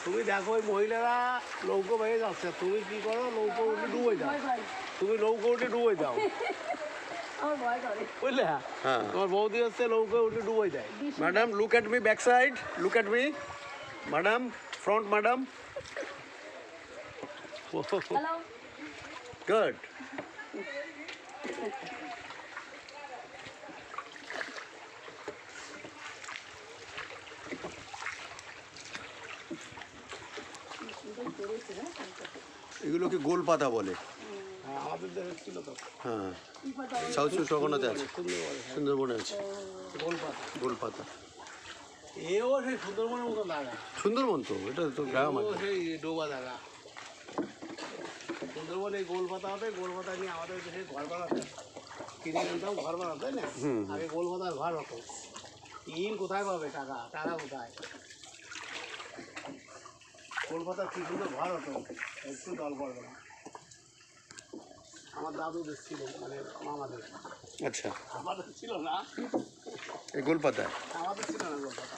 তুমি দেখো ওই মহিলারা নৌকো ভেঙে যাচ্ছে, তুমি কি করো? নৌকো উঠে ডুবে যাও, তুমি নৌকো উঠে ডুবে যাও, বুঝলে? হ্যাঁ। তোমার বৌদি হচ্ছে নৌকো উঠে ডুবে যায়। Madam look at me back side, look at me madam, front madam, good. এগুলোকে গোল পাতা বলে। হ্যাঁ, আমাদের দেশে ছিল তো। হ্যাঁ, সাউথ সুন্দরবনেতে আছে, সুন্দরবনে আছে গোলপাতা। গোল পাতা। এও সেই সুন্দরবনের মতো লাগা, সুন্দরবন তো, এটা তো গ্রাম ও আছে। সেই ডোবা জায়গা। সুন্দরবনে এই গোলপাতা হবে, গোলপাতা নিয়ে আমাদের দেশে ঘর বানাতে, কিনে আনতাম ঘর বানাতে, তাই না? আগে গোলপাতার ঘর হতো। টিন কোথায় পাবে? টাকা টাকা কোথায়? কলকাতার কি সুন্দর ঘর হতো, একটু দল করবে না। আমার দাদু ছিল, মানে মামাদের। আচ্ছা, আমাদের ছিল না, এই গোল পাতা। আমাদের ছিল না কলকাতা।